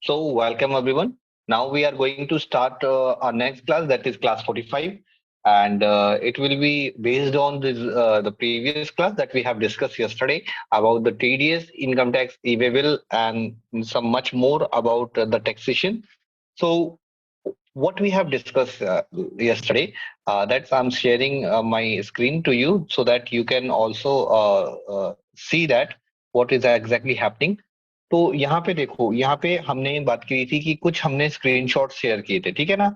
So, welcome everyone. Now we are going to start our next class, that is class 45, and it will be based on the previous class that we have discussed yesterday about the TDS, income tax, e-way and some much more about the taxation. So, what we have discussed yesterday, that I'm sharing my screen to you so that you can also see that what is exactly happening. तो यहाँ पे देखो, यहाँ पे हमने बात की थी कि कुछ हमने स्क्रीनशॉट शेयर किए थे, ठीक है ना।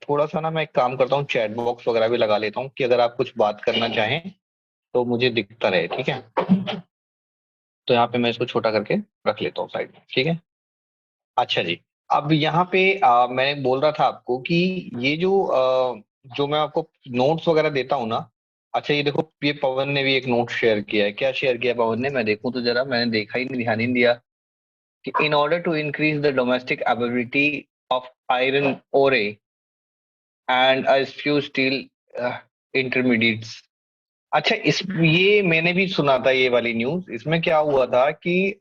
थोड़ा सा ना मैं एक काम करता हूँ, चैट बॉक्स वगैरह भी लगा लेता हूँ कि अगर आप कुछ बात करना चाहें तो मुझे दिखता रहे, ठीक है। तो यहाँ पे मैं इसको छोटा करके रख लेता हूँ साइड में, ठीक है। अच्छा जी, अब यहाँ पे मैं बोल रहा था आपको कि ये जो मैं आपको नोट्स वगैरह देता हूँ ना। अच्छा ये देखो, ये पवन ने भी एक नोट शेयर किया है। क्या शेयर किया पवन ने, मैं देखूं तो जरा, मैंने देखा ही नहीं, ध्यान ही नहीं दिया। In order to increase the domestic availability of iron ore and a few steel intermediates। अच्छा, इस ये मैंने भी सुना था ये वाली न्यूज। इसमें क्या हुआ था कि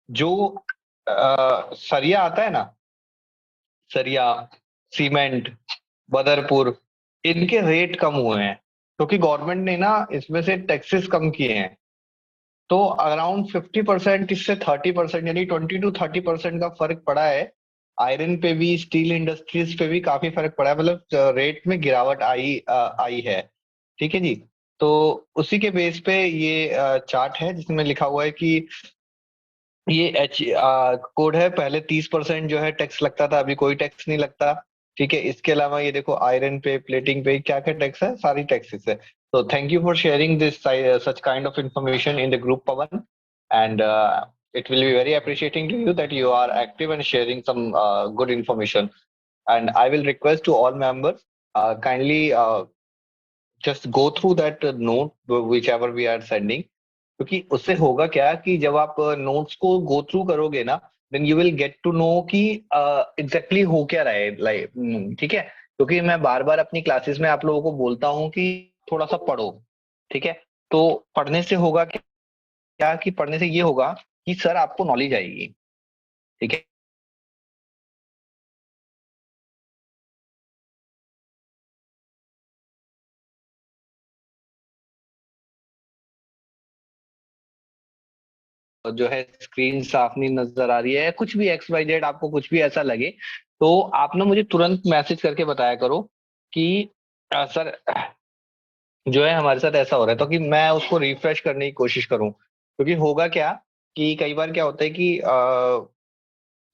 जो सरिया आता है ना, सरिया, सीमेंट, बदरपुर, इनके रेट कम हुए हैं क्योंकि गवर्नमेंट ने ना इसमें से टैक्सेस कम किए हैं। तो अराउंड 50%, इससे 30%, यानी 20 to 30% का फर्क पड़ा है। आयरन पे भी, स्टील इंडस्ट्रीज पे भी काफी फर्क पड़ा है, मतलब रेट में गिरावट आई है। ठीक है जी। तो उसी के बेस पे ये चार्ट है जिसमें लिखा हुआ है कि ये एच कोड है। पहले 30% जो है टैक्स लगता था, अभी कोई टैक्स नहीं लगता। ठीक है। इसके अलावा ये देखो, आयरन पे, प्लेटिंग पे क्या क्या टैक्स है, सारी टैक्सेस है। तो thank you for sharing this such kind of information in the group, Pawan, and it will be very appreciating to you that you are active and sharing some good information. And I will request to all members, kindly just go through that note whichever we are sending, क्योंकि उससे होगा क्या कि जब आप notes को गो through करोगे ना, then you will get to know कि एग्जैक्टली हो क्या रहा है, लाइक, ठीक है। क्योंकि मैं बार बार अपनी क्लासेस में आप लोगों को बोलता हूँ कि थोड़ा सा पढ़ो, ठीक है। तो पढ़ने से होगा क्या कि पढ़ने से ये होगा कि सर आपको नॉलेज आएगी, ठीक है। और जो है स्क्रीन साफ नहीं नजर आ रही है, कुछ भी एक्स वाई जेड, आपको कुछ भी ऐसा लगे तो आप ना मुझे तुरंत मैसेज करके बताया करो कि सर जो है हमारे साथ ऐसा हो रहा है, तो कि मैं उसको रिफ्रेश करने की कोशिश करूं। क्योंकि होगा क्या कि कई बार क्या होता है कि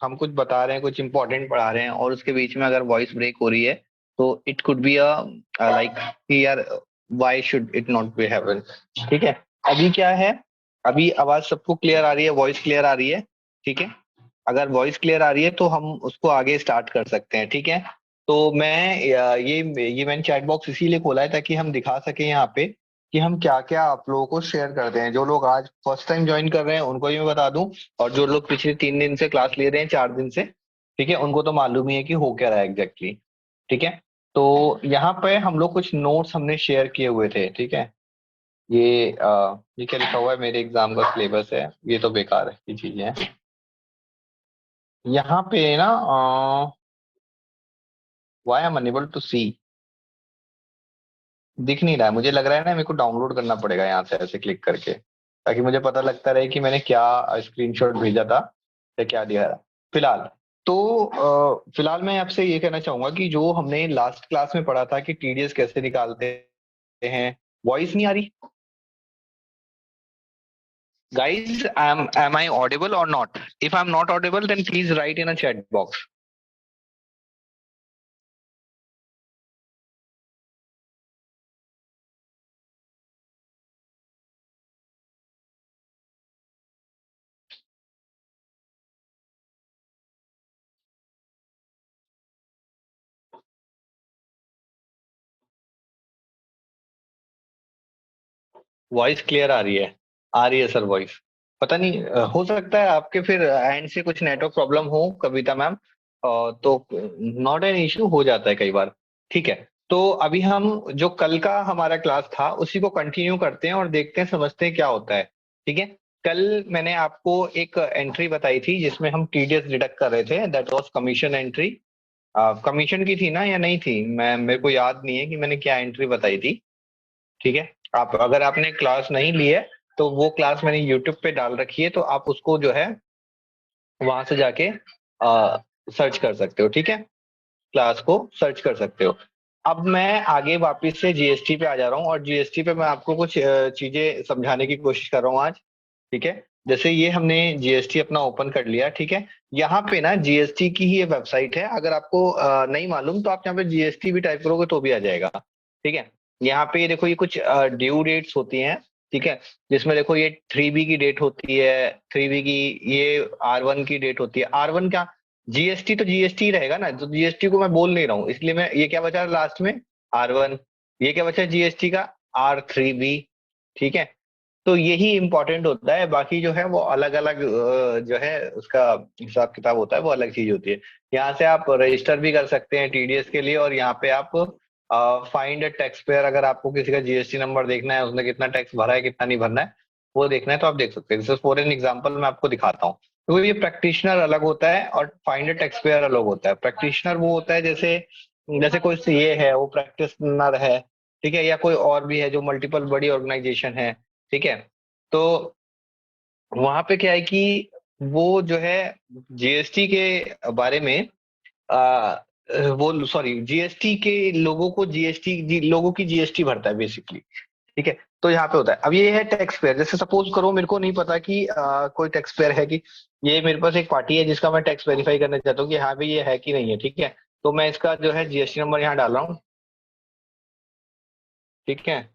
हम कुछ बता रहे हैं, कुछ इंपॉर्टेंट पढ़ा रहे हैं, और उसके बीच में अगर वॉइस ब्रेक हो रही है तो it could be a like कि यार why should it not be happen. ठीक है। अभी क्या है, अभी आवाज सबको क्लियर आ रही है, वॉइस क्लियर आ रही है, ठीक है। अगर वॉइस क्लियर आ रही है तो हम उसको आगे स्टार्ट कर सकते हैं, ठीक है। तो मैं ये मैंने चैट बॉक्स इसीलिए खोला है ताकि हम दिखा सके यहाँ पे कि हम क्या क्या आप लोगों को शेयर करते हैं। जो लोग आज फर्स्ट टाइम ज्वाइन कर रहे हैं उनको भी मैं बता दूं, और जो लोग पिछले 3 दिन से क्लास ले रहे हैं, 4 दिन से, ठीक है, उनको तो मालूम ही है कि हो क्या रहा है एग्जैक्टली। ठीक है। तो यहाँ पे हम लोग कुछ नोट्स हमने शेयर किए हुए थे, ठीक है। ये क्या लिखा हुआ है, मेरे एग्जाम का सिलेबस है, ये तो बेकार है, ये चीजें हैं यहाँ पे ना। वाई एम अनेबल टू सी, दिख नहीं रहा है, मुझे लग रहा है ना मेरे को डाउनलोड करना पड़ेगा यहाँ से ऐसे क्लिक करके, ताकि मुझे पता लगता रहे कि मैंने क्या स्क्रीनशॉट भेजा था या क्या दिया था। फिलहाल तो फिलहाल मैं आपसे ये कहना चाहूंगा कि जो हमने लास्ट क्लास में पढ़ा था कि टीडीएस कैसे निकालते हैं। वॉइस नहीं आ रही guys? Am I audible or not? If I'm not audible then please write in a chat box. Voice clear आ रही है? आ रही है सर वॉइस। पता नहीं, हो सकता है आपके फिर एंड से कुछ नेटवर्क प्रॉब्लम हो कविता मैम, तो नॉट एन इश्यू, हो जाता है कई बार। ठीक है। तो अभी हम जो कल का हमारा क्लास था उसी को कंटिन्यू करते हैं और देखते हैं, समझते हैं क्या होता है। ठीक है। कल मैंने आपको एक एंट्री बताई थी जिसमें हम टीडीएस डिडक्ट कर रहे थे, that was commission entry. Commission की थी ना या नहीं थी, मैं मेरे को याद नहीं है कि मैंने क्या एंट्री बताई थी। ठीक है, आप अगर आपने क्लास नहीं ली है तो वो क्लास मैंने यूट्यूब पे डाल रखी है, तो आप उसको जो है वहां से जाके सर्च कर सकते हो। ठीक है, क्लास को सर्च कर सकते हो। अब मैं आगे वापस से जीएसटी पे आ जा रहा हूँ और जीएसटी पे मैं आपको कुछ चीजें समझाने की कोशिश कर रहा हूँ आज। ठीक है, जैसे ये हमने जीएसटी अपना ओपन कर लिया। ठीक है, यहाँ पे ना जीएसटी की ही ये वेबसाइट है, अगर आपको नहीं मालूम तो आप यहाँ पे जीएसटी भी टाइप करोगे तो भी आ जाएगा। ठीक है, यहाँ पे देखो ये कुछ ड्यू डेट्स होती हैं। ठीक है, जिसमें देखो ये 3B की डेट होती है, 3B की, ये R1 की डेट होती है। R1 क्या, जीएसटी तो जीएसटी रहेगा ना, तो जीएसटी को मैं बोल नहीं रहा हूँ, इसलिए मैं ये क्या बचा लास्ट में, R1। ये क्या बचा जीएसटी का, R3B। ठीक है, तो यही इंपॉर्टेंट होता है, बाकी जो है वो अलग अलग जो है उसका हिसाब किताब होता है, वो अलग चीज होती है। यहाँ से आप रजिस्टर भी कर सकते हैं टीडीएस के लिए, और यहाँ पे आप फाइंड टैक्स पेयर, अगर आपको किसी का जीएसटी नंबर देखना है, उसने कितना टैक्स भरा है कितना नहीं भरना है वो देखना है, तो आप देख सकते हैं। जैसे फॉर एन एग्जाम्पल मैं आपको दिखाता हूँ। तो ये प्रैक्टिशनर अलग होता है और फाइंड टैक्स पेयर अलग होता है। प्रैक्टिशनर वो होता है जैसे जैसे कोई सीए है वो प्रैक्टिशनर है। ठीक है, या कोई और भी है जो मल्टीपल बड़ी ऑर्गेनाइजेशन है। ठीक है, तो वहां पे क्या है कि वो जो है जीएसटी के बारे में आ, वो सॉरी जीएसटी के लोगों को लोगों की जीएसटी भरता है बेसिकली। ठीक है, तो यहाँ पे होता है। अब ये है टैक्स पेयर। जैसे सपोज करो मेरे को नहीं पता कि कोई टैक्स पेयर है कि, ये मेरे पास एक पार्टी है जिसका मैं टैक्स वेरीफाई करना चाहता हूँ कि हाँ भाई ये है कि नहीं है। ठीक है, तो मैं इसका जो है जीएसटी नंबर यहाँ डाल रहा हूँ। ठीक है,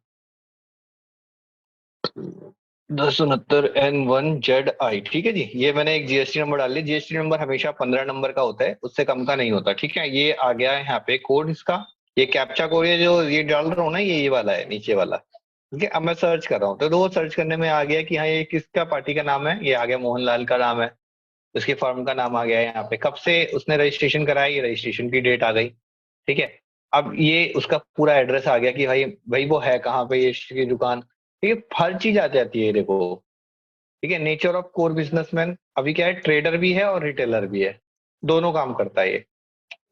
1069N1ZI। ठीक है जी, ये मैंने एक जीएसटी नंबर डाल लिया। जीएसटी नंबर हमेशा 15 नंबर का होता है, उससे कम का नहीं होता। ठीक है, ये आ गया है यहाँ पे कोड इसका। ये कैप्चा कोड, ये जो ये डाल रहा हूँ ना, ये वाला है नीचे वाला। ठीक है, अब मैं सर्च कर रहा हूँ तो वो सर्च करने में आ गया कि हाँ ये किसका पार्टी का नाम है, ये आ गया मोहनलाल का नाम है। उसके फर्म का नाम आ गया है यहाँ पे, कब से उसने रजिस्ट्रेशन कराया, ये रजिस्ट्रेशन की डेट आ गई। ठीक है, अब ये उसका पूरा एड्रेस आ गया कि भाई भाई वो है कहाँ पे ये इसकी दुकान। ठीक है, हर चीज आ जाती है देखो। ठीक है, नेचर ऑफ कोर बिजनेसमैन, अभी क्या है, ट्रेडर भी है और रिटेलर भी है, दोनों काम करता है ये।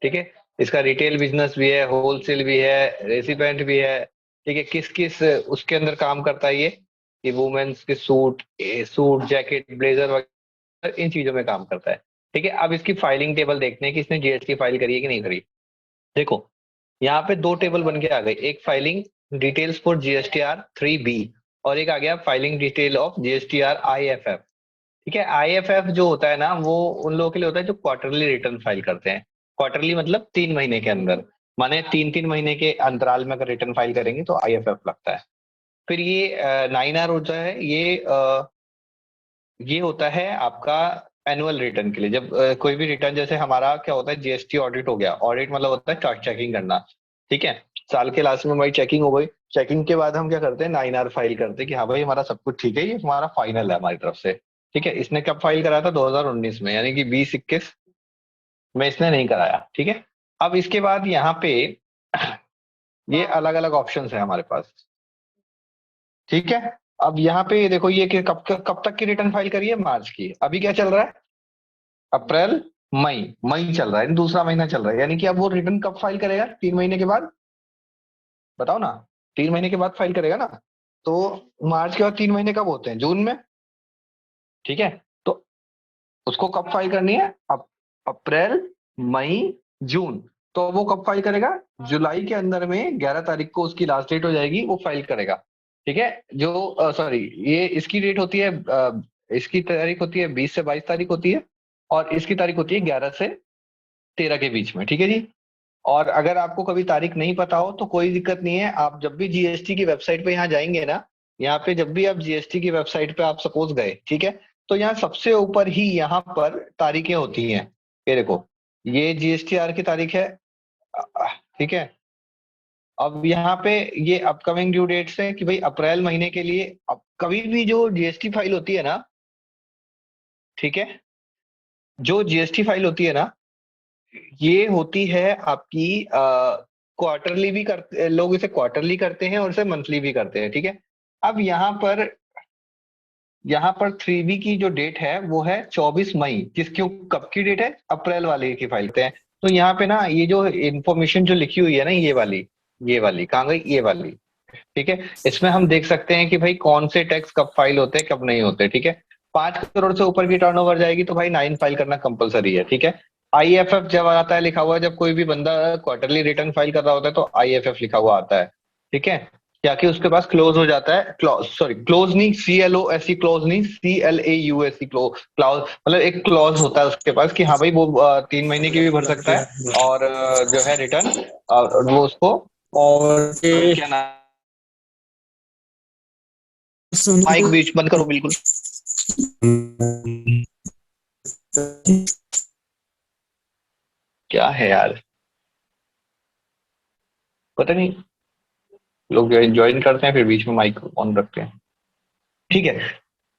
ठीक है, इसका रिटेल बिजनेस भी है, होलसेल भी है, रेसिपेंट भी है। ठीक है, किस किस उसके अंदर काम करता है ये, कि वुमेन्स के सूट, सूट जैकेट ब्लेजर वगैरह इन चीजों में काम करता है। ठीक है, अब इसकी फाइलिंग टेबल देखते हैं कि इसने जीएसटी फाइल करी है कि नहीं करी। देखो, यहाँ पे दो टेबल बन के आ गए, एक filing details for GSTR 3B और एक आ गया filing detail of GSTR IFF। ठीक है, IFF जो होता है ना वो उन लोगों के लिए होता है जो क्वार्टरली रिटर्न फाइल करते हैं। क्वार्टरली मतलब 3 महीने के अंदर, माने 3 3 महीने के अंतराल में अगर रिटर्न फाइल करेंगे तो IFF लगता है। फिर ये 9R होता है, ये होता है आपका एनुअल रिटर्न के लिए। जब कोई भी रिटर्न, जैसे हमारा क्या होता है जीएसटी ऑडिट हो गया, ऑडिट मतलब होता है चार्ट चेकिंग करना। ठीक है, साल के लास्ट में हमारी चेकिंग हो गई, चेकिंग के बाद हम क्या करते हैं 9R फाइल करते हैं कि हाँ भाई हमारा सब कुछ ठीक है, ये हमारा फाइनल है हमारी तरफ से। ठीक है, इसने कब फाइल कराया था, 2019 में, यानी कि 2021 में इसने नहीं कराया। ठीक है, अब इसके बाद यहाँ पे ये अलग अलग ऑप्शंस है हमारे पास। ठीक है, अब यहाँ पे देखो ये कि कब तक की रिटर्न फाइल करी है, मार्च की। अभी क्या चल रहा है, अप्रैल, मई, मई चल रहा है, दूसरा महीना चल रहा है, यानी कि अब वो रिटर्न कब फाइल करेगा, 3 महीने के बाद। बताओ ना, 3 महीने के बाद फाइल करेगा ना। तो मार्च के बाद 3 महीने कब होते हैं, जून में। ठीक है, तो उसको कब फाइल करनी है, अप्रैल, मई, जून। तो वो कब फाइल करेगा, जुलाई के अंदर में 11 तारीख को उसकी लास्ट डेट हो जाएगी, वो फाइल करेगा। ठीक है, जो सॉरी, ये इसकी डेट होती है, इसकी तारीख होती है 20 से 22 तारीख होती है, और इसकी तारीख होती है 11 से 13 के बीच में। ठीक है जी, और अगर आपको कभी तारीख नहीं पता हो तो कोई दिक्कत नहीं है, आप जब भी जीएसटी की वेबसाइट पे यहाँ जाएंगे ना, यहाँ पे जब भी आप जीएसटी की वेबसाइट पे आप सपोज गए, ठीक है, तो यहाँ सबसे ऊपर ही यहाँ पर तारीखें होती हैं। ये देखो, ये जीएसटीआर की तारीख है। ठीक है, अब यहाँ पे ये अपकमिंग ड्यू डेट्स है कि भाई अप्रैल महीने के लिए, अब कभी भी जो जीएसटी फाइल होती है ना, ठीक है, जो जीएसटी फाइल होती है ना, ये होती है आपकी क्वार्टरली भी करते लोग, इसे क्वार्टरली करते हैं और इसे मंथली भी करते हैं। ठीक है, अब यहाँ पर यहाँ पर 3B की जो डेट है वो है 24 मई। किसकी, कब की डेट है, अप्रैल वाले की फाइल करते हैं। तो यहाँ पे ना ये जो इन्फॉर्मेशन जो लिखी हुई है ना, ये वाली कहाँ गई, ये वाली, ठीक है। इसमें हम देख सकते हैं कि भाई कौन से टैक्स कब फाइल होते हैं कब नहीं होते, ठीक है। 5 करोड़ से ऊपर की टर्नओवर जाएगी तो भाई 9 फाइल करना कंपलसरी है, ठीक है। आईएफएफ जब आता है लिखा हुआ, जब कोई भी बंदा क्वार्टरली रिटर्न फाइल कर रहा होता है तो आईएफएफ लिखा हुआ आता है, ठीक है। क्या कि उसके पास क्लोज हो जाता है, क्लॉज, सॉरी क्लोज नहीं, CLOSE क्लोज नहीं, CLAUSE क्लॉज, मतलब एक क्लॉज होता है उसके पास कि हाँ भाई वो 3 महीने की भी भर सकता है, और जो है रिटर्न वो उसको, और क्या नाम, माइक बीच बंद करो बिल्कुल। क्या है यार, पता नहीं, लोग ज्वाइन करते हैं फिर बीच में माइक ऑन रखते हैं, ठीक है।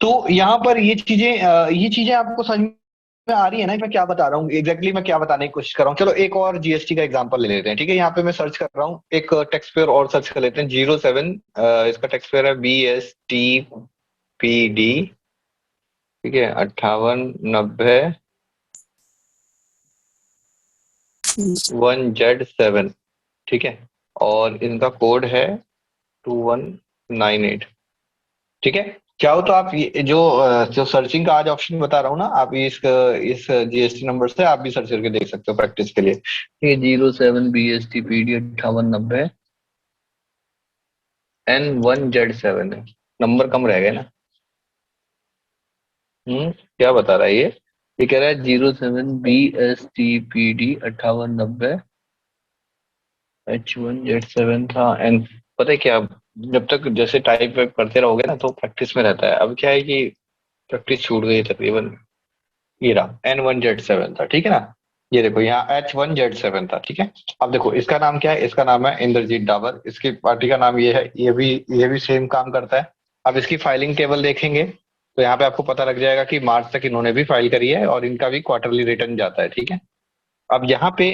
तो यहाँ पर ये चीजें आपको समझ में आ रही है ना, मैं क्या बता रहा हूँ एग्जैक्टली, मैं क्या बताने की कोशिश कर रहा हूँ। चलो एक और जीएसटी का एग्जांपल ले लेते हैं, ठीक है। यहाँ पे मैं सर्च कर रहा हूँ, एक टैक्स पेयर और सर्च कर लेते हैं, 07, इसका टैक्स पेयर है BSTPD, ठीक है, 5890 1Z7, ठीक है। और इनका कोड है 2198, ठीक है। चाहो तो आप जो सर्चिंग का आज ऑप्शन बता रहा हूँ ना, आप इस जीएसटी नंबर से आप भी सर्च करके देख सकते हो प्रैक्टिस के लिए, ठीक है। 07 BSTPD 5890 N1Z7 है, नंबर कम रह गए ना। क्या बता रहा है ये कह रहा है 07 BSTPD 5890 H1Z7 था एन। पता है क्या, जब तक जैसे टाइप वाइप करते रहोगे ना तो प्रैक्टिस में रहता है। अब क्या है कि प्रैक्टिस छूट गई तकरीबन। ये रहा N1Z7 था, ठीक है ना। ये देखो यहाँ H1Z7 था, ठीक है। अब देखो इसका नाम क्या है, इसका नाम है इंद्रजीत डावर, इसकी पार्टी का नाम ये है, ये भी सेम काम करता है। अब इसकी फाइलिंग टेबल देखेंगे तो यहाँ पे आपको पता लग जाएगा कि मार्च तक इन्होंने भी फाइल करी है और इनका भी क्वार्टरली रिटर्न जाता है, ठीक है। अब यहाँ पे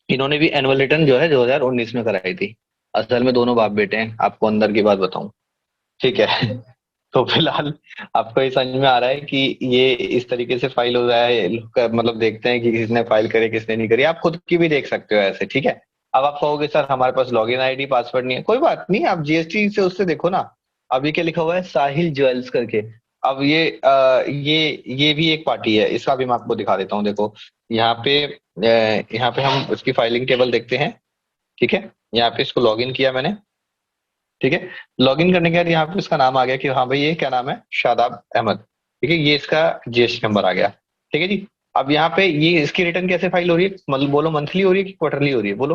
इन्होंने भी एनुअल रिटर्न जो है 2019 में कराई थी। असल में दोनों बाप बेटे हैं, आपको अंदर की बात बताऊं, ठीक है। तो फिलहाल आपको ये समझ में आ रहा है कि ये इस तरीके से फाइल हो रहा है, मतलब देखते हैं कि किसने फाइल करे किसने नहीं करी। आप खुद की भी देख सकते हो ऐसे, ठीक है। अब आप कहोगे सर हमारे पास लॉगिन आईडी पासवर्ड नहीं है, कोई बात नहीं, आप जीएसटी से उससे देखो ना। अभी क्या लिखा हुआ है, साहिल ज्वेल्स करके। अब ये भी एक पार्टी है, इसका भी मैं आपको दिखा देता हूँ, देखो यहाँ पे हम उसकी फाइलिंग टेबल देखते हैं, ठीक है। यहाँ पे इसको लॉगिन किया मैंने, ठीक है। लॉगिन करने के बाद यहाँ पे इसका नाम आ गया कि हाँ भाई ये क्या नाम है, शादाब अहमद, ठीक है। ये इसका जीएसटी नंबर आ गया, ठीक है जी। अब यहाँ पे ये इसकी रिटर्न कैसे फाइल हो रही है, मतलब बोलो मंथली हो रही है कि क्वार्टरली हो रही है, बोलो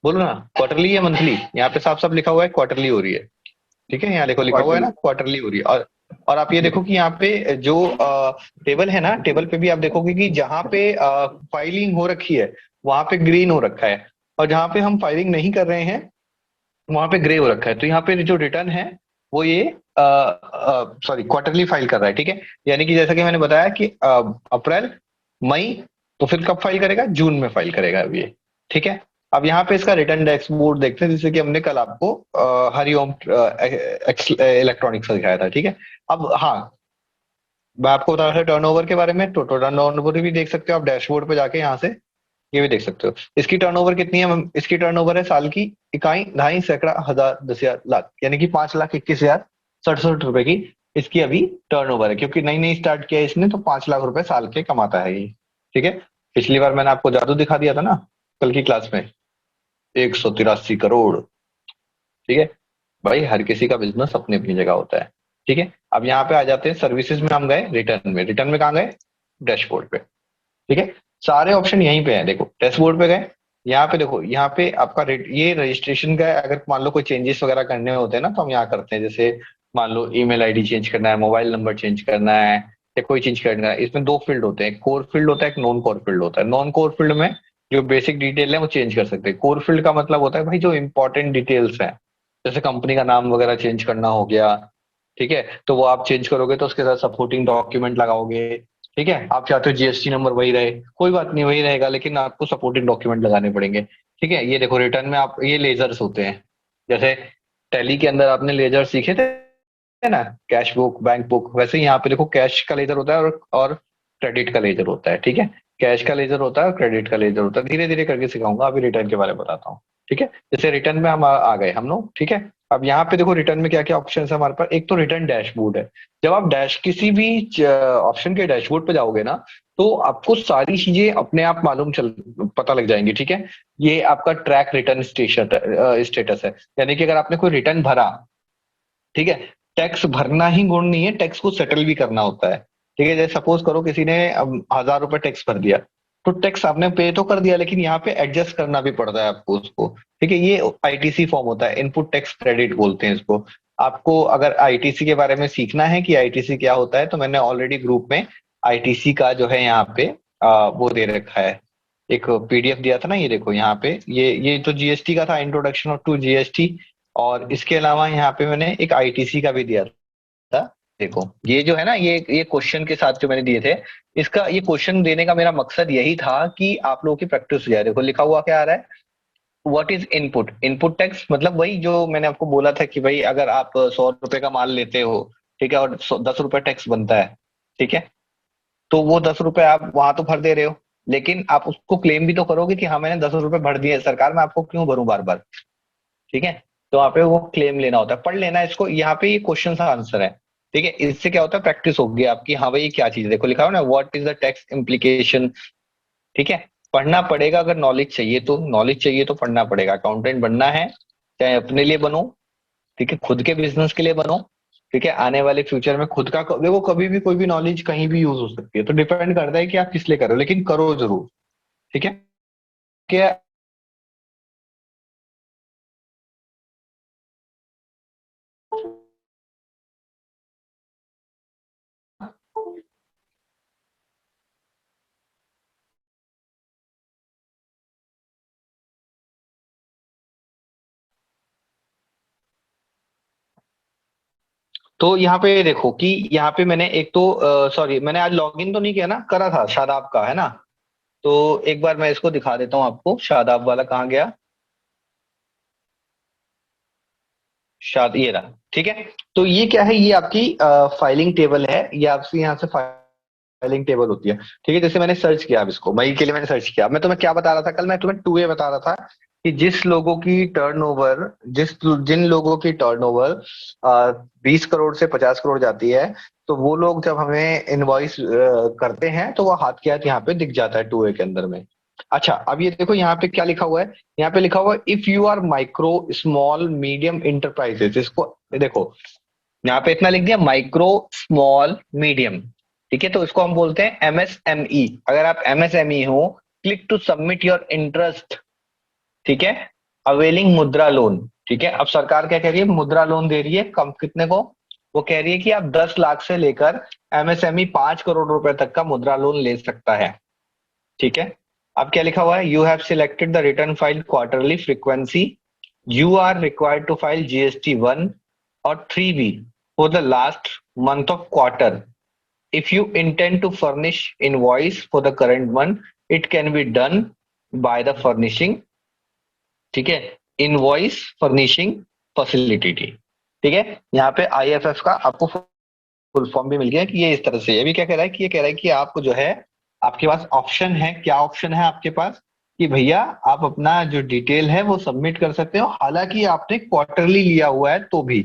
बोलो ना, क्वार्टरली या मंथली। यहाँ पे साफ साफ लिखा हुआ है क्वार्टरली हो रही है, ठीक है। यहाँ देखो लिखा हुआ है ना क्वार्टरली हो रही है। और आप ये देखो कि यहाँ पे जो टेबल है ना, टेबल पे भी आप देखोगे कि जहाँ पे फाइलिंग हो रखी है वहां पे ग्रीन हो रखा है, और जहाँ पे हम फाइलिंग नहीं कर रहे हैं वहां पे ग्रे हो रखा है। तो यहाँ पे जो रिटर्न है वो ये सॉरी क्वार्टरली फाइल कर रहा है, ठीक है। यानी कि जैसा कि मैंने बताया कि अप्रैल, मई, तो फिर कब फाइल करेगा, जून में फाइल करेगा अब ये, ठीक है। अब यहाँ पे इसका रिटर्न डैशबोर्ड देखते हैं, जैसे कि हमने कल आपको हरिओम इलेक्ट्रॉनिक्स का दिखाया था, ठीक है। अब हाँ, मैं आपको बता रहा था टर्नओवर के बारे में, तो टर्नओवर भी देख सकते हो आप डैशबोर्ड पे जाके, यहाँ से ये भी देख सकते हो। इसकी टर्नओवर कितनी है, इसकी टर्नओवर है साल की इकाई, ढाई, सैकड़ा, हजार, 10,000, लाख, यानी कि 5,21,067 रुपए की इसकी अभी टर्नओवर है, क्योंकि नई नई स्टार्ट किया है इसने, तो 5 लाख रुपए साल के कमाता है ये, ठीक है। पिछली बार मैंने आपको जादू दिखा दिया था ना कल की क्लास में, 183 करोड़, ठीक है। भाई हर किसी का बिजनेस अपनी अपनी जगह होता है, ठीक है। अब यहाँ पे आ जाते हैं सर्विसेज में, हम गए रिटर्न में कहाँ गए, डैशबोर्ड पे, ठीक है। सारे ऑप्शन यहीं पे हैं, देखो डैशबोर्ड पे गए, यहाँ पे देखो, यहाँ पे आपका ये रजिस्ट्रेशन का है। अगर मान लो कोई चेंजेस वगैरह करने होते हैं ना तो हम यहाँ करते हैं, जैसे मान लो ईमेल आईडी चेंज करना है, मोबाइल नंबर चेंज करना है, या कोई चीज करना है। इसमें दो फील्ड होते हैं, कोर फील्ड होता है, एक नॉन कोर फील्ड होता है। नॉन कोर फील्ड में जो बेसिक डिटेल है वो चेंज कर सकते हैं। कोर फील्ड का मतलब होता है भाई जो इंपॉर्टेंट डिटेल्स है, जैसे कंपनी का नाम वगैरह चेंज करना हो गया, ठीक है। तो वो आप चेंज करोगे तो उसके साथ सपोर्टिंग डॉक्यूमेंट लगाओगे, ठीक है। आप चाहते हो जीएसटी नंबर वही रहे, कोई बात नहीं वही रहेगा, लेकिन आपको सपोर्टिंग डॉक्यूमेंट लगाने पड़ेंगे, ठीक है। ये देखो रिटर्न में आप ये लेजर्स होते हैं, जैसे टैली के अंदर आपने लेजर सीखे थे, है ना, कैश बुक, बैंक बुक, वैसे ही यहाँ पे देखो कैश का लेजर होता है और क्रेडिट का लेजर होता है। ठीक है, कैश का लेजर होता है और क्रेडिट का लेजर होता है। धीरे धीरे करके सिखाऊंगा, अभी रिटर्न के बारे में बताता हूँ। ठीक है, जैसे रिटर्न में हम आ गए हम लोग। ठीक है, अब यहाँ पे देखो रिटर्न में क्या क्या ऑप्शन है हमारे पास। एक तो रिटर्न डैशबोर्ड है। जब आप डैश किसी भी ऑप्शन के डैशबोर्ड पे जाओगे ना, तो आपको सारी चीजें अपने आप मालूम चल पता लग जाएंगी। ठीक है, ये आपका ट्रैक रिटर्न स्टेटस है, यानी कि अगर आपने कोई रिटर्न भरा, ठीक है, टैक्स भरना ही गुण नहीं है, टैक्स को सेटल भी करना होता है। ठीक है, जैसे सपोज करो किसी ने 1,000 रुपए टैक्स भर दिया, तो टैक्स आपने पे तो कर दिया, लेकिन यहाँ पे एडजस्ट करना भी पड़ता है आपको उसको। ठीक है, ये आईटीसी फॉर्म होता है, इनपुट टैक्स क्रेडिट बोलते हैं इसको। आपको अगर आईटीसी के बारे में सीखना है कि आईटीसी क्या होता है, तो मैंने ऑलरेडी ग्रुप में आईटीसी का जो है यहाँ पे वो दे रखा है, एक पीडीएफ दिया था ना। ये देखो यहाँ पे, ये तो जीएसटी का था, इंट्रोडक्शन टू जीएसटी। और इसके अलावा यहाँ पे मैंने एक आईटीसी का भी दिया था। देखो ये जो है ना, ये क्वेश्चन के साथ जो मैंने दिए थे, इसका ये क्वेश्चन देने का मेरा मकसद यही था कि आप लोगों की प्रैक्टिस हो जाए। देखो लिखा हुआ क्या आ रहा है, what is input. Input tax मतलब वही जो मैंने आपको बोला था कि भाई अगर आप 100 रुपए का माल लेते हो, ठीक है, और 10 रुपए टैक्स बनता है, ठीक है, तो वो 10 रुपए आप वहां तो भर दे रहे हो, लेकिन आप उसको क्लेम भी तो करोगे कि हाँ मैंने 10 रुपए भर दिए सरकार, मैं आपको क्यों भरूं बार बार। ठीक है, तो वहां पे वो क्लेम लेना होता है, पढ़ लेना इसको। यहाँ पे ये क्वेश्चन का आंसर है। ठीक है, इससे क्या होता है, प्रैक्टिस होगी आपकी। हाँ भाई ये क्या चीज है, देखो लिखा हो ना, what is the tax implication. ठीक है, पढ़ना पड़ेगा, अगर नॉलेज चाहिए तो, नॉलेज चाहिए तो पढ़ना पड़ेगा। अकाउंटेंट बनना है, चाहे अपने लिए बनो, ठीक है, खुद के बिजनेस के लिए बनो, ठीक है, आने वाले फ्यूचर में खुद का देखो, कभी भी कोई भी नॉलेज कहीं भी यूज हो सकती है, तो डिपेंड करता है कि आप किस लिए करो, लेकिन करो जरूर। ठीक है, क्या। तो यहाँ पे देखो कि यहाँ पे मैंने एक तो सॉरी, मैंने आज लॉगिन तो नहीं किया ना, करा था शादाब का, है ना। तो एक बार मैं इसको दिखा देता हूँ आपको, शादाब वाला कहाँ गया। शाद ये रहा। ठीक है, तो ये क्या है, ये आपकी फाइलिंग टेबल है, ये आपसे यहाँ से फाइलिंग टेबल होती है। ठीक है, जैसे मैंने सर्च किया, अब इसको मई के लिए मैंने सर्च किया। मैं तुम्हें क्या बता रहा था कल, मैं तुम्हें 2A बता रहा था कि जिस लोगों की टर्नओवर, जिन लोगों की टर्नओवर 20 करोड़ से 50 करोड़ जाती है, तो वो लोग जब हमें इनवॉइस करते हैं, तो वो हाथ के हाथ यहाँ पे दिख जाता है 2A के अंदर में। अच्छा, अब ये देखो यहाँ पे क्या लिखा हुआ है। यहाँ पे लिखा हुआ है, if you are micro small medium enterprises. इसको देखो, यहाँ पे इतना लिख दिया, माइक्रो स्मॉल मीडियम। ठीक है, तो इसको हम बोलते हैं एमएसएमई। अगर आप एमएसएमई हो, click to submit your interest. ठीक है, अवेलिंग मुद्रा लोन। ठीक है, अब सरकार क्या कह रही है, मुद्रा लोन दे रही है, कम कितने को, वो कह रही है कि आप 10 लाख से लेकर एमएसएमई 5 करोड़ रुपए तक का मुद्रा लोन ले सकता है। ठीक है, अब क्या लिखा हुआ है, you have selected the return file quarterly frequency, you are required to file GST 1 और 3B for the last month of quarter. If you intend to furnish invoice for the current month, it can be done by the furnishing, ठीक है, invoice furnishing facility. ठीक है, यहाँ पे IFF का आपको full form भी मिल गया कि ये इस तरह से। ये भी क्या कह रहा है कि ये कह रहा है कि आपको जो है, आपके पास ऑप्शन है, क्या ऑप्शन है आपके पास, कि भैया आप अपना जो डिटेल है वो सबमिट कर सकते हो, हालांकि आपने क्वार्टरली लिया हुआ है तो भी।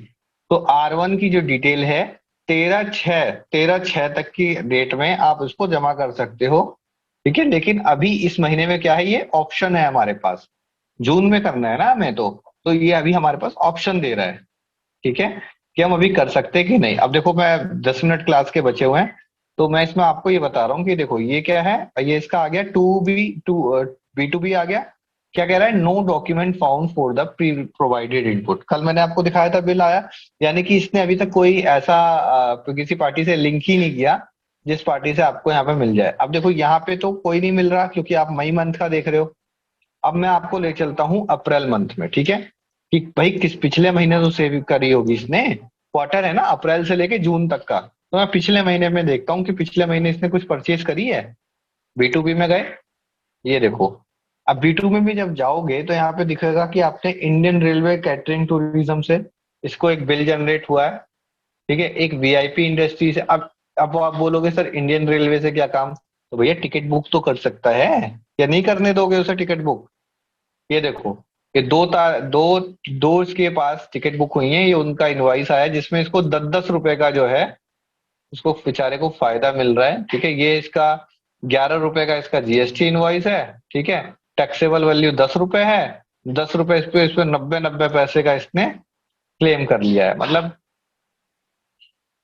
तो R1 की जो डिटेल है, 13/6 तक की डेट में आप उसको जमा कर सकते हो। ठीक है, लेकिन अभी इस महीने में क्या है, ये ऑप्शन है हमारे पास, जून में करना है ना हमें, तो ये अभी हमारे पास ऑप्शन दे रहा है। ठीक है, कि हम अभी कर सकते हैं कि नहीं। अब देखो, मैं 10 मिनट क्लास के बचे हुए हैं, तो मैं इसमें आपको ये बता रहा हूँ कि देखो ये क्या है, ये इसका आ गया B2B आ गया। क्या कह रहा है, no document found for the pre provided input. कल मैंने आपको दिखाया था, बिल आया, यानी कि इसने अभी तक कोई ऐसा किसी पार्टी से लिंक ही नहीं किया जिस पार्टी से आपको यहाँ पे मिल जाए। अब देखो यहाँ पे तो कोई नहीं मिल रहा, क्योंकि आप मई मंथ का देख रहे हो। अब मैं आपको ले चलता हूँ अप्रैल मंथ में। ठीक है, कि भाई किस पिछले महीने तो सेव करी होगी इसने, क्वार्टर है ना, अप्रैल से लेके जून तक का, तो मैं पिछले महीने में देखता हूँ कि पिछले महीने इसने कुछ परचेज करी है। B2B में गए, ये देखो। अब B2B में भी जब जाओगे तो यहाँ पे दिखेगा कि आपने इंडियन रेलवे कैटरिंग टूरिज्म से इसको एक बिल जनरेट हुआ है। ठीक है। एक वीआईपी इंडस्ट्री से अब आप बोलोगे सर इंडियन रेलवे से क्या काम, तो भैया टिकट बुक तो कर सकता है, या नहीं करने दोगे उसे टिकट बुक? ये देखो, ये दो इसके पास टिकट बुक हुई है, ये उनका इनवॉइस आया जिसमें इसको 10-10 रुपए का जो है उसको बेचारे को फायदा मिल रहा है। ठीक है, ये इसका 11 रुपए का इसका जीएसटी इनवॉइस है। ठीक है, टैक्सेबल वैल्यू 10 रुपए है, 10 रुपए इस पे 90-90 पैसे का इसने क्लेम कर लिया है। मतलब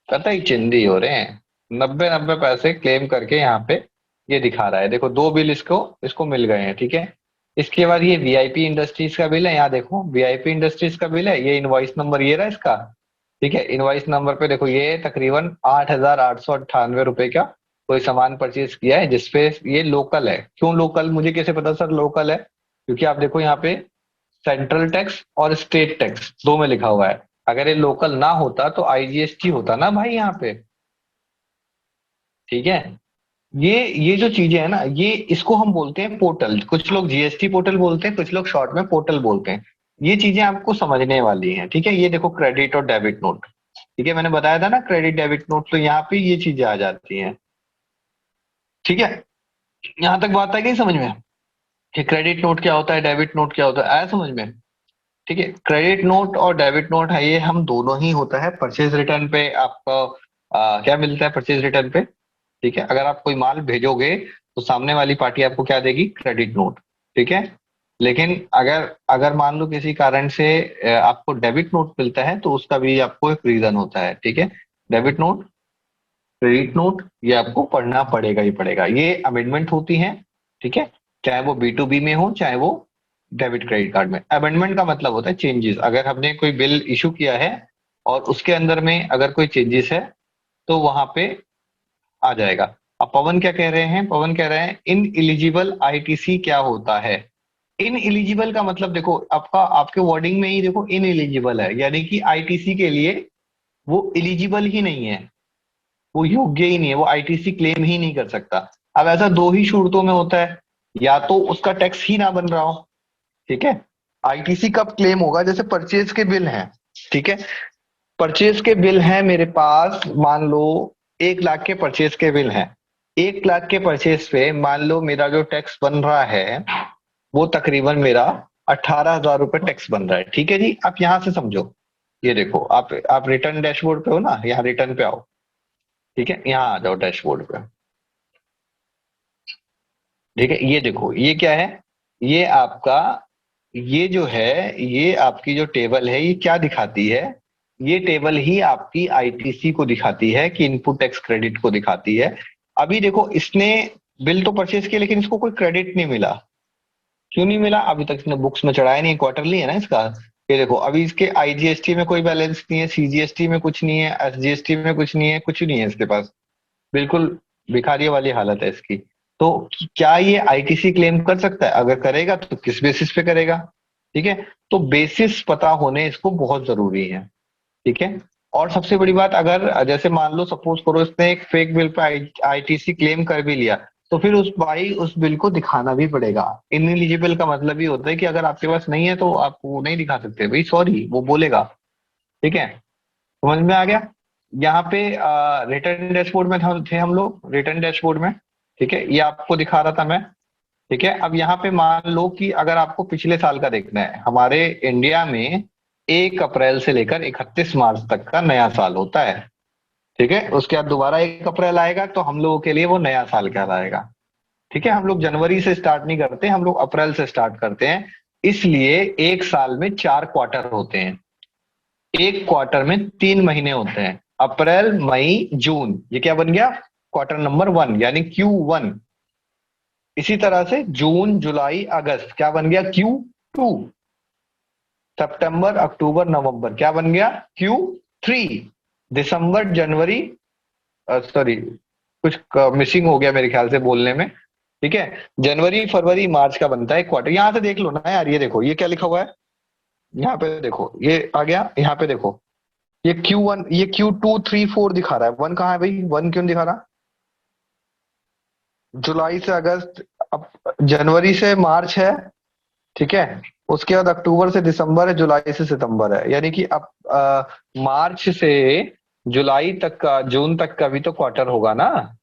पता ही चिंदी हो रहे हैं, 90-90 पैसे क्लेम करके यहाँ पे ये दिखा रहा है। देखो दो बिल इसको इसको मिल गए हैं। ठीक है, इसके बाद ये वीआईपी इंडस्ट्रीज का बिल है, यहाँ देखो वीआईपी इंडस्ट्रीज का बिल है, ये इनवॉइस नंबर ये रहा इसका। ठीक है, इनवॉइस नंबर पे देखो ये तकरीबन 8,898 रुपए का कोई सामान परचेज किया है, जिसपे ये लोकल है। क्यों लोकल, मुझे कैसे पता सर लोकल है? क्योंकि आप देखो यहाँ पे सेंट्रल टैक्स और स्टेट टैक्स दो में लिखा हुआ है। अगर ये लोकल ना होता तो आईजीएसटी होता ना भाई यहाँ पे। ठीक है, ये जो चीजें है ना, ये इसको हम बोलते हैं पोर्टल। कुछ लोग जीएसटी पोर्टल बोलते हैं, कुछ लोग शॉर्ट में पोर्टल बोलते हैं। ये चीजें आपको समझने वाली हैं। ठीक है, ये देखो क्रेडिट और डेबिट नोट। ठीक है, मैंने बताया था ना क्रेडिट डेबिट नोट, तो यहाँ पे ये चीजें आ जाती हैं। ठीक है, यहाँ तक बात आई नहीं समझ में कि क्रेडिट नोट क्या होता है, डेबिट नोट क्या होता है, आया समझ में? ठीक है, क्रेडिट नोट और डेबिट नोट है, ये हम दोनों ही होता है परचेज रिटर्न पे आपको क्या मिलता है परचेज रिटर्न पे। ठीक है, अगर आप कोई माल भेजोगे तो सामने वाली पार्टी आपको क्या देगी, क्रेडिट नोट। ठीक है, लेकिन अगर अगर मान लो किसी कारण से आपको डेबिट नोट मिलता है तो उसका भी आपको एक रीजन होता है। ठीक है, डेबिट नोट, क्रेडिट नोट, ये आपको पढ़ना पड़ेगा ही पड़ेगा। ये अमेंडमेंट होती है। ठीक है, चाहे वो बी टू बी में हो चाहे वो डेबिट क्रेडिट कार्ड में। अमेंडमेंट का मतलब होता है चेंजेस। अगर हमने कोई बिल इशू किया है और उसके अंदर में अगर कोई चेंजेस है तो वहां पे आ जाएगा। अब पवन क्या कह रहे हैं, पवन कह रहे हैं इन एलिजिबल आईटीसी क्या होता है। इन एलिजिबल का मतलब देखो आपका आपके वर्डिंग में ही देखो इन एलिजिबल है, यानी कि आईटीसी के लिए वो एलिजिबल ही नहीं है, वो योग्य ही नहीं है, वो आईटीसी क्लेम ही नहीं कर सकता। अब ऐसा दो ही सूरतों में होता है, या तो उसका टैक्स ही ना बन रहा हो। ठीक है, आईटीसी कब क्लेम होगा, जैसे परचेज के बिल हैं। ठीक है, परचेज के बिल हैं मेरे पास, मान लो 1 लाख के परचेज के बिल हैं। 1 लाख के परचेज पे मान लो मेरा जो टैक्स बन रहा है वो तकरीबन मेरा 18,000 रुपये टैक्स बन रहा है। ठीक है जी, आप यहां से समझो। ये देखो आप रिटर्न डैशबोर्ड पे हो ना, यहाँ रिटर्न पे आओ। ठीक है, यहाँ आ जाओ डैशबोर्ड पे। ठीक है, ये देखो ये क्या है, ये आपका ये जो है, ये आपकी जो टेबल है ये क्या दिखाती है, ये टेबल ही आपकी आईटीसी को दिखाती है कि इनपुट टैक्स क्रेडिट को दिखाती है। अभी देखो इसने बिल तो परचेज किया लेकिन इसको कोई क्रेडिट नहीं मिला। क्यों नहीं मिला, अभी तक इसने बुक्स में चढ़ाया नहीं, क्वार्टरली है ना इसका। ये देखो अभी इसके आईजीएसटी में कोई बैलेंस नहीं है, सीजीएसटी में कुछ नहीं है, एसजीएसटी में कुछ नहीं है, कुछ नहीं है इसके पास। बिल्कुल भिखारी वाली हालत है इसकी। तो क्या ये आईटीसी क्लेम कर सकता है? अगर करेगा तो किस बेसिस पे करेगा? ठीक है, तो बेसिस पता होने इसको बहुत जरूरी है। ठीक है, और सबसे बड़ी बात, अगर जैसे मान लो सपोज करो इसने एक fake bill pay ITC claim कर भी लिया, तो फिर उस भाई उस बिल को दिखाना भी पड़ेगा। इनएलिजिबल का मतलब ये होता है कि अगर आपके पास नहीं है तो आप वो नहीं दिखा सकते भाई, सॉरी वो बोलेगा। ठीक है, समझ में आ गया? यहाँ पे रिटर्न डैशबोर्ड में थे हम लोग, रिटर्न डैशबोर्ड में। ठीक है, ये आपको दिखा रहा था मैं। ठीक है, अब यहाँ पे मान लो कि अगर आपको पिछले साल का देखना है, हमारे इंडिया में 1 अप्रैल से लेकर 31 मार्च तक का नया साल होता है। ठीक है, उसके बाद दोबारा 1 अप्रैल आएगा तो हम लोगों के लिए वो नया साल कहलाएगा। ठीक है, हम लोग जनवरी से स्टार्ट नहीं करते, हम लोग अप्रैल से स्टार्ट करते हैं। इसलिए एक साल में 4 क्वार्टर होते हैं, एक क्वार्टर में 3 महीने होते हैं, अप्रैल मई जून। ये क्या बन गया, क्वार्टर नंबर 1 यानी Q1। इसी तरह से जून जुलाई अगस्त क्या बन गया, Q2। सितंबर अक्टूबर नवंबर क्या बन गया, Q3। दिसंबर जनवरी, सॉरी कुछ मिसिंग हो गया मेरे ख्याल से बोलने में। ठीक है, जनवरी फरवरी मार्च का बनता है क्वार्टर। यहां से देख लो ना यार, ये देखो ये क्या लिखा हुआ है, यहाँ पे देखो ये आ गया, यहाँ पे देखो ये Q1, ये Q2 3 4 दिखा रहा है, 1 कहाँ है भाई, 1 क्यों नहीं दिखा रहा? जुलाई से अगस्त, अब जनवरी से मार्च है। ठीक है, उसके बाद अक्टूबर से दिसंबर है, जुलाई से सितंबर है, यानी कि अब मार्च से जुलाई तक का, जून तक का भी तो क्वार्टर होगा ना।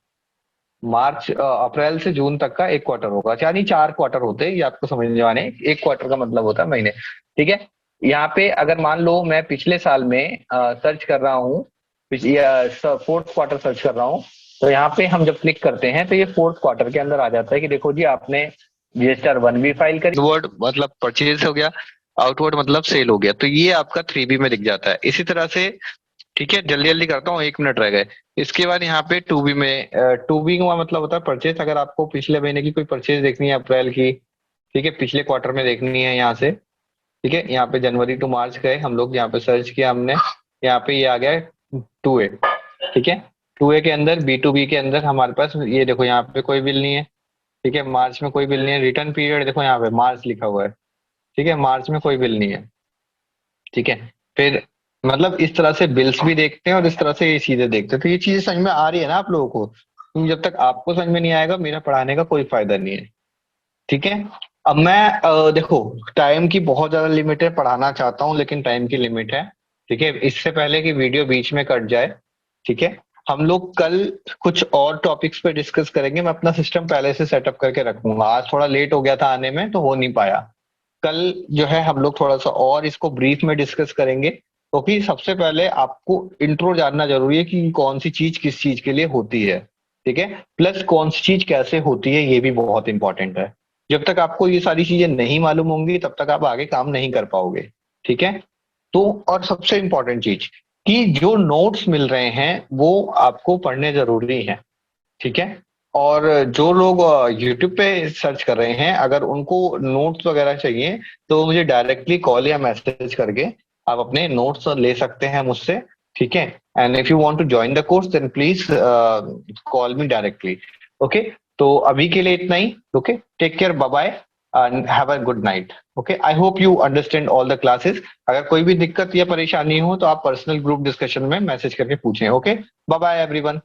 मार्च अप्रैल से जून तक का एक क्वार्टर होगा, यानी 4 क्वार्टर होते हैं, ये आपको समझने आने। एक क्वार्टर का मतलब होता है महीने, ठीक है। यहाँ पे अगर मान लो मैं पिछले साल में सर्च कर रहा हूँ, फोर्थ क्वार्टर सर्च कर रहा हूँ, तो यहाँ पे हम जब क्लिक करते हैं तो ये फोर्थ क्वार्टर के अंदर आ जाता है कि देखो जी आपने GSR 1 भी फाइल करी, वर्ड मतलब परचेज हो गया, आउटवर्ड मतलब सेल हो गया, तो ये आपका 3B में दिख जाता है। इसी तरह से, ठीक है, जल्दी जल्दी करता हूँ, 1 मिनट रह गए। इसके बाद यहाँ पे 2B में, 2B का मतलब होता है परचेज। अगर आपको पिछले महीने की कोई परचेज देखनी है अप्रैल की, ठीक है, पिछले क्वार्टर में देखनी है यहाँ से, ठीक है। यहाँ पे जनवरी टू मार्च गए हम लोग, यहाँ पे सर्च किया हमने, यहाँ पे ये आ गया 2A, ठीक है। 2A के अंदर B2B के अंदर हमारे पास ये देखो, यहाँ पे कोई बिल नहीं है, ठीक है। मार्च में कोई बिल नहीं है। रिटर्न पीरियड देखो यहाँ पे मार्च लिखा हुआ है, ठीक है, मार्च में कोई बिल नहीं है, ठीक है। फिर मतलब इस तरह से बिल्स भी देखते हैं और इस तरह से ये चीजें देखते हैं। तो ये चीजें समझ में आ रही है ना आप लोगों को, क्योंकि जब तक आपको समझ में नहीं आएगा मेरा पढ़ाने का कोई फायदा नहीं है, ठीक है। अब मैं देखो, टाइम की बहुत ज्यादा लिमिट है, पढ़ाना चाहता हूँ लेकिन टाइम की लिमिट है, ठीक है। इससे पहले कि वीडियो बीच में कट जाए, ठीक है, हम लोग कल कुछ और टॉपिक्स पे डिस्कस करेंगे। मैं अपना सिस्टम पहले से सेटअप करके रखूंगा, आज थोड़ा लेट हो गया था आने में तो हो नहीं पाया। कल जो है हम लोग थोड़ा सा और इसको ब्रीफ में डिस्कस करेंगे, क्योंकि सबसे पहले आपको इंट्रो जानना जरूरी है कि कौन सी चीज किस चीज के लिए होती है, ठीक है। प्लस कौन सी चीज कैसे होती है ये भी बहुत इंपॉर्टेंट है। जब तक आपको ये सारी चीजें नहीं मालूम होंगी तब तक आप आगे काम नहीं कर पाओगे, ठीक है। तो और सबसे इंपॉर्टेंट चीज कि जो नोट्स मिल रहे हैं वो आपको पढ़ने जरूरी है, ठीक है। और जो लोग यूट्यूब पे सर्च कर रहे हैं, अगर उनको नोट्स वगैरह चाहिए तो मुझे डायरेक्टली कॉल या मैसेज करके आप अपने नोट्स ले सकते हैं मुझसे, ठीक है। And if you want to join the course then please call me directly, okay. तो अभी के लिए इतना ही, okay. Take care, bye bye and have a good night, okay. I hope you understand all the classes. अगर कोई भी दिक्कत या परेशानी हो तो आप पर्सनल ग्रुप डिस्कशन में मैसेज करके पूछें, ओके। Bye bye everyone.